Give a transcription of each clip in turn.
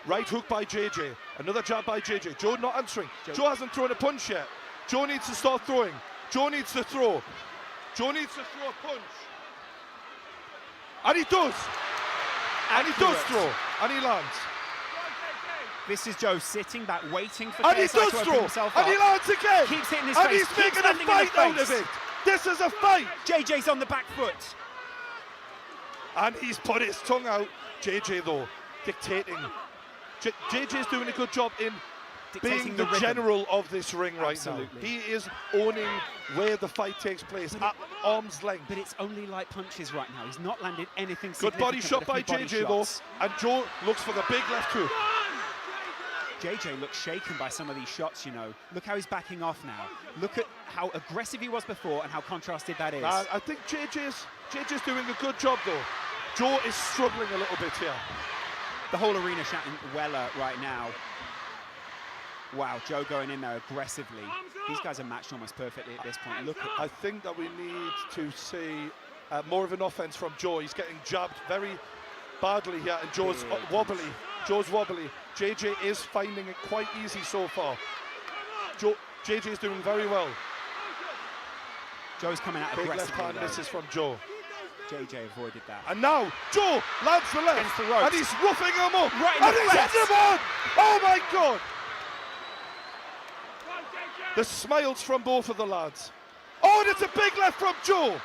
Right hook by JJ. Another jab by JJ. Joe not answering. Joe hasn't thrown a punch yet. Joe needs to start throwing. Joe needs to throw. Joe needs to throw a punch. And he does. And he does throw. And he lands. This is Joe sitting back, waiting for and KSI he does to open throw. himself And up. he lands again. Keeps hitting his and face. he's making a landing in fight the out of face. it. This is a fight. JJ's on the back foot. And he's put his tongue out. JJ though, dictating. JJ's doing a good job in being the general of this ring right now. He is owning where the fight takes place at arm's length. But it's only light punches right now. He's not landed anything good significant. Body shot by JJ though, and Joe looks for the big left hook. JJ looks shaken by some of these shots, you know. Look how he's backing off now. Look at how aggressive he was before and how contrasted that is. I think JJ's doing a good job though. Joe is struggling a little bit here. The whole arena shouting Weller right now. Wow, Joe going in there aggressively. These guys are matched almost perfectly at this point. Look at. I think that we need to see more of an offense from Joe. He's getting jabbed very badly here, and Joe's wobbly. Joe's wobbly. JJ is finding it quite easy so far. JJ is doing very well. Joe's coming out big aggressively. Left hand misses from Joe. JJ avoided that. And now Joe lands the left, against the ropes. and he's roughing him up. Right in and the he's face. hitting him on. Oh my God! The smiles from both of the lads. Oh, and it's a big left from Joe.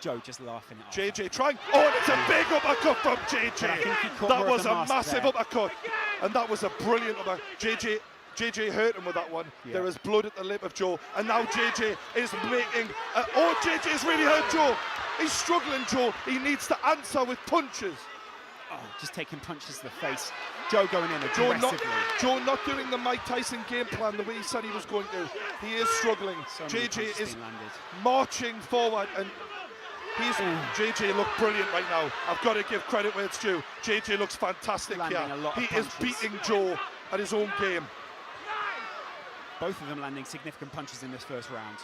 Joe just laughing it off. JJ trying. Oh, and it's a big uppercut from JJ. That was a massive uppercut, and that was a brilliant uppercut. JJ hurt him with that one. Yeah. There is blood at the lip of Joe, and now JJ is making. Oh, JJ's really hurt Joe. He's struggling, Joe. He needs to answer with punches. Oh, just taking punches to the face. Joe going in aggressively. Joe not doing the Mike Tyson game plan the way he said he was going to. He is struggling. So JJ is marching forward, and JJ looked brilliant right now. I've got to give credit where it's due. JJ looks fantastic here. He is beating Joe at his own game. Both of them landing significant punches in this first round.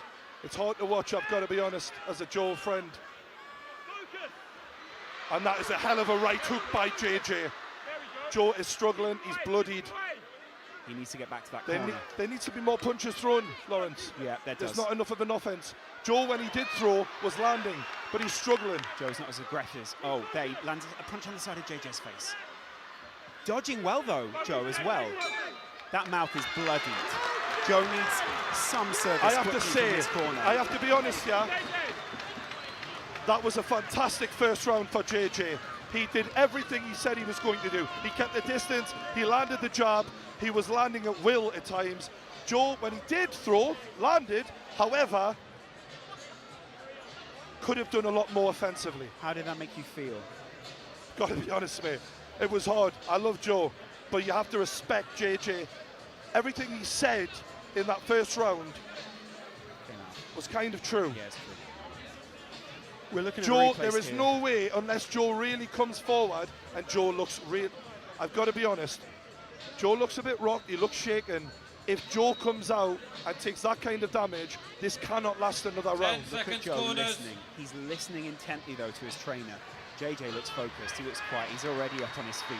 It's hard to watch, I've got to be honest, as a Joe friend. And that is a hell of a right hook by JJ. Joe is struggling, he's bloodied. He needs to get back to that corner. There needs to be more punches thrown, Lawrence. Yeah, there's not enough of an offense. Joe, when he did throw, was landing, but he's struggling. Joe's not as aggressive. Oh, there he lands a punch on the side of JJ's face. Dodging well though, Joe, as well. That mouth is bloodied. Joe needs some service. I have to say, his corner. I have to be honest here. That was a fantastic first round for JJ. He did everything he said he was going to do. He kept the distance, he landed the jab, he was landing at will at times. Joe, when he did throw, landed, however, could have done a lot more offensively. How did that make you feel? Got to be honest, mate. It was hard. I love Joe, but you have to respect JJ. Everything he said in that first round was kind of true. Yeah, it's true. We're looking at Joe, there is no way, unless Joe really comes forward, and Joe looks real. I've got to be honest. Joe looks a bit rocked, he looks shaken. If Joe comes out and takes that kind of damage, this cannot last another round. Look at Joe listening. He's listening intently, though, to his trainer. JJ looks focused, he looks quiet, he's already up on his feet.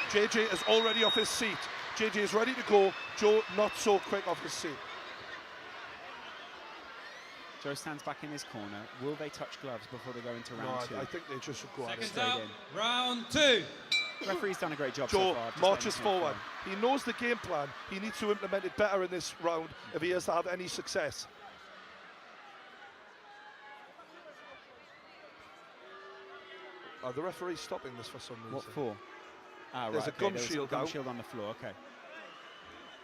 JJ is already off his seat. JJ is ready to go. Joe not so quick off his seat. Joe stands back in his corner. Will they touch gloves before they go into round two? I think they just should go out. Seconds out, round two. Referee's done a great job Joe so far. marches forward. He knows the game plan. He needs to implement it better in this round if he has to have any success. The referee's stopping this for some reason. What for? There's a gum shield gum shield on the floor, okay.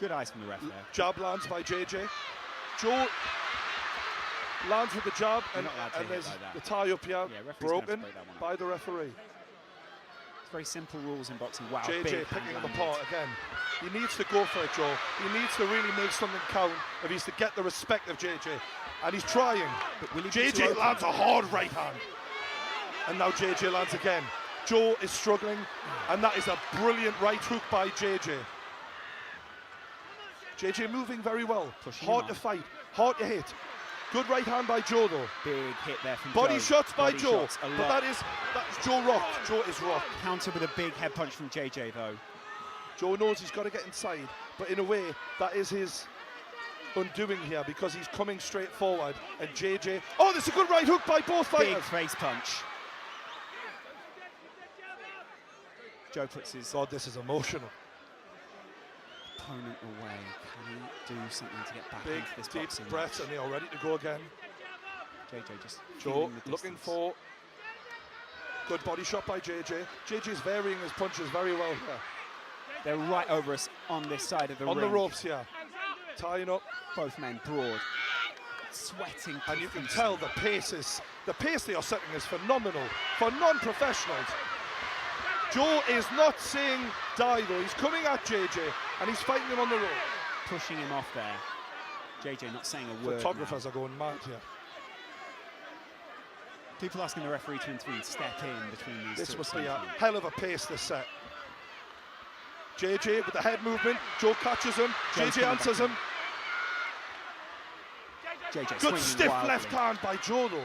Good eyes from the ref there. Jab lands by JJ. Joe lands with the jab, and there's the tie up here, broken by the referee. It's very simple rules in boxing. Wow, JJ picking him apart again. He needs to go for it, Joe. He needs to really make something count if he's to get the respect of JJ. And he's trying. But JJ lands a hard right hand. And now JJ lands again. Joe is struggling, and that is a brilliant right hook by JJ. JJ moving very well. Hard to fight, hard to hit. Good right hand by Joe though. Big hit there from Body Joe. shots by Body Joe. shots, a But lot. that's Joe rocked. Joe is rocked. Counter with a big head punch from JJ though. Joe knows he's got to get inside, but in a way, that is his undoing here because he's coming straight forward. And JJ, oh, there's a good right hook by both fighters. Big face punch. Joe puts his God, this is emotional. opponent away. Can he do something to get back Big, into this deep boxing breaths, match? and they are ready to go again. JJ just Joe feeling the looking distance. for good body shot by JJ. JJ's varying his punches very well here. They're right over us on this side of the On ring. the ropes here. Tying up. Both men broad, sweating. And you can profusely. tell the pace they are setting is phenomenal for non-professionals. Joe is not saying die though, he's coming at JJ and he's fighting him on the rope. Pushing him off there. JJ not saying a word. Photographers now. are going mad here. People asking the referee to intervene, step in between these This two. must be a essentially. hell of a pace this set. JJ with the head movement, Joe catches him, Joe's JJ coming answers back him. JJ Good swinging stiff wildly. left hand by Joe though.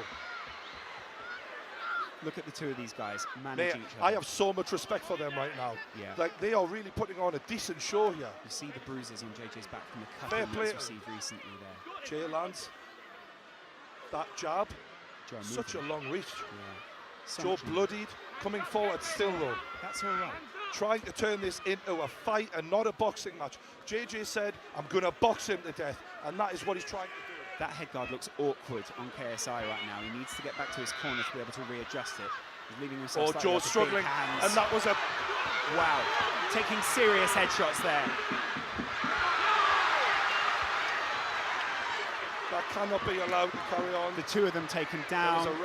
Look at the two of these guys Mate, managing each other. I have so much respect for them right now. Yeah. Like they are really putting on a decent show here. You see the bruises on JJ's back from the Fair cutting play. he's received recently there. Jay lands that jab, Joe such a moving. long reach. Yeah. So Joe much movement. bloodied, coming forward still though. That's all right. Trying to turn this into a fight and not a boxing match. JJ said, I'm going to box him to death, and that is what he's trying to do. That head guard looks awkward on KSI right now. He needs to get back to his corner to be able to readjust it. He's leaving himself Oh, slightly Joe's off the big struggling, hands. and that was a... Wow, taking serious headshots there. That cannot be allowed to carry on. The two of them taken That was down.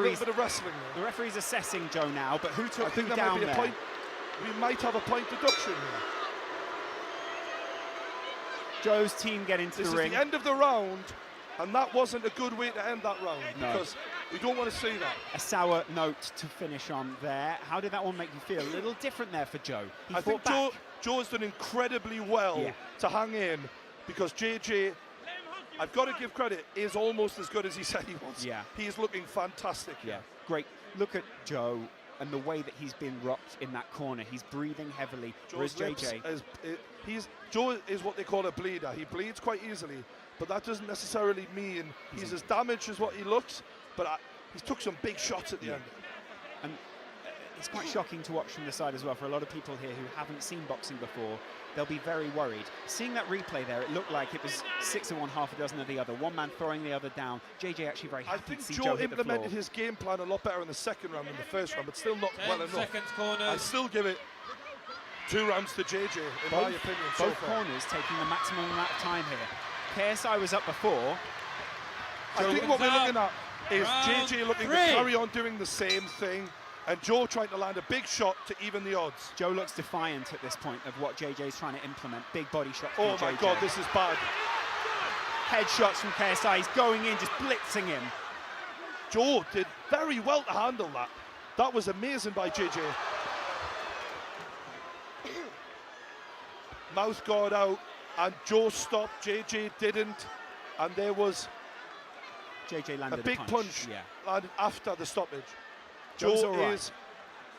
a little bit of wrestling The there. referee's assessing Joe now, but who took I think who there might down be a there? point. We might have a point deduction here. Joe's team get into This the is ring. the end of the round, and that wasn't a good way to end that round No. because we don't want to see that. A sour note to finish on there. How did that one make you feel? A little different there for Joe. He I think fought back. Joe's done incredibly well Yeah. to hang in because JJ, I've got to give credit, is almost as good as he said he was. Yeah. He is looking fantastic. Yeah, great. Look at Joe and the way that he's been rocked in that corner. He's breathing heavily. Whereas Joe's lips JJ, Joe is what they call a bleeder. He bleeds quite easily, but that doesn't necessarily mean he's as damaged as what he looks. But he's took some big shots at the end. and it's quite shocking to watch from the side as well. For a lot of people here who haven't seen boxing before, they'll be very worried. Seeing that replay there, it looked like it was 6 of one, half a dozen of the other. One man throwing the other down. JJ actually very I happy think to see Joe Joe hit the floor. implemented his game plan a lot better in the second round than the first round, but still not 10 well enough. seconds I corners. still give it 2 rounds to JJ, in my opinion. So Both far. corners taking the maximum amount of time here. KSI was up before. I think what we're looking at is Round JJ looking to 3. carry on doing the same thing, and Joe trying to land a big shot to even the odds. Joe looks defiant at this point of what JJ's trying to implement. Big body shots Oh from my JJ. God, this is bad. Headshots from KSI. He's going in, just blitzing him. Joe did very well to handle that. That was amazing by JJ. Mouth guard out, and Joe stopped. JJ didn't, and there was JJ a landed big punch Yeah. landed after the stoppage. Joe's Joe all right. is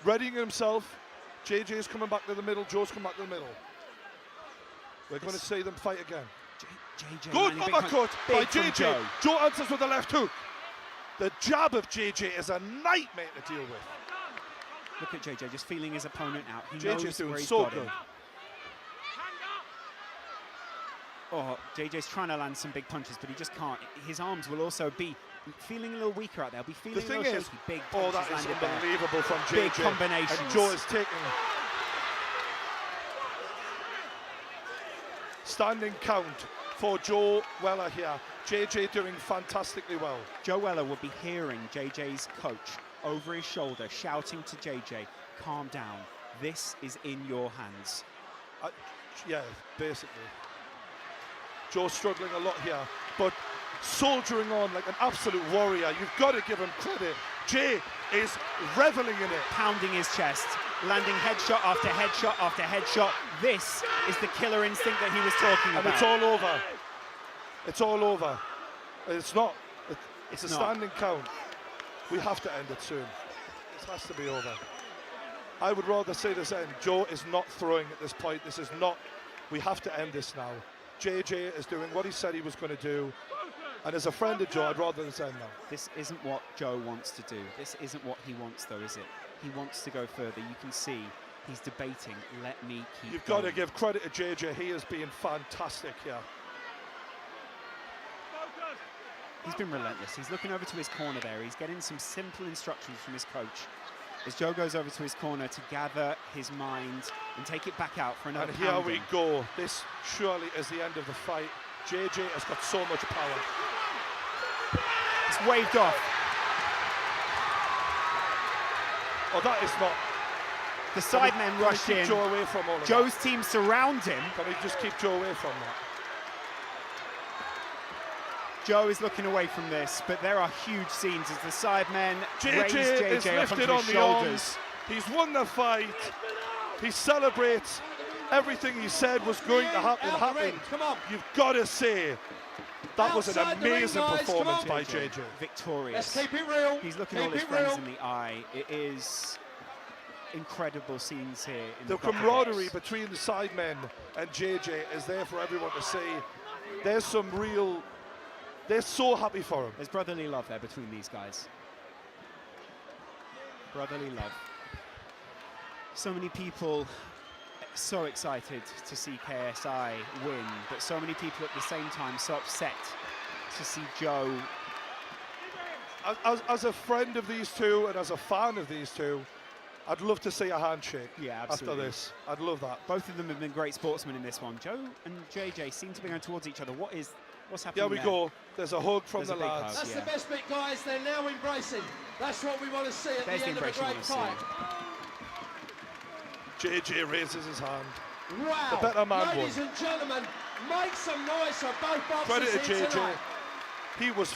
readying himself. JJ is coming back to the middle. Joe's coming back to the middle. We're going to see them fight again. JJ Good landing big punch. uppercut by Big from JJ. Joe. Joe answers with a left hook. The jab of JJ is a nightmare to deal with. Look at JJ just feeling his opponent out. He JJ's knows doing where he's so got good. him. Oh, JJ's trying to land some big punches, but he just can't. His arms will also be feeling a little weaker out there. He'll be feeling The thing a little is, shaky. Big oh, punches that is landed there. unbelievable from JJ. Big combinations. And Joe is taking standing count for Joe Weller here. JJ doing fantastically well. Joe Weller will be hearing JJ's coach over his shoulder shouting to JJ, calm down. This is in your hands. Yeah, basically. Joe's struggling a lot here, but soldiering on like an absolute warrior. You've got to give him credit. Jay is reveling in it. Pounding his chest, landing headshot after headshot after headshot. This is the killer instinct that he was talking And about. it's all over. It's all over. It's not. It's a not. standing count. We have to end it soon. This has to be over. I would rather see this end. Joe is not throwing at this point. This is not. We have to end this now. JJ is doing what he said he was going to do. And as a friend of Joe, I'd rather this end now. This isn't what Joe wants to do. This isn't what he wants, though, is it? He wants to go further. You can see he's debating. Let me keep You've going. got to give credit to JJ. He has been fantastic here. He's been relentless. He's looking over to his corner there. He's getting some simple instructions from his coach. As Joe goes over to his corner to gather his mind and take it back out for another And here pounding. we go. This surely is the end of the fight. JJ has got so much power. It's waved off. Oh, that is not. The sidemen rushed Can we in. keep Joe away from all of Joe's team surround him. that? Can we just keep Joe away from that? Joe is looking away from this, but there are huge scenes as the sidemen raise JJ is JJ up onto lifted on his the shoulders. arms. He's won the fight. He celebrates everything he said was going to happen. Come on. You've got to say that was an Outside the ring, amazing guys, come performance on. by JJ. Victorious. Let's keep it real. He's looking Keep all his it friends real. in the eye. It is incredible scenes here. In The Copper camaraderie Box. between the sidemen and JJ is there for everyone to see. There's some real. They're so happy for him. There's brotherly love there between these guys. Brotherly love. So many people so excited to see KSI win, but so many people at the same time so upset to see Joe. As a friend of these two and as a fan of these two, I'd love to see a handshake Yeah, after absolutely. this. I'd love that. Both of them have been great sportsmen in this one. Joe and JJ seem to be going towards each other. What's happening There we there? go. There's a hug from There's the a big lads. hug. That's Yeah. the best bit, guys. They're now embracing. That's what we want to see at There's the the end of a embrace you great want to fight. JJ raises his hand. Wow. The better man Ladies won. and gentlemen, make some noise for both boxers Credit to here JJ. tonight. He was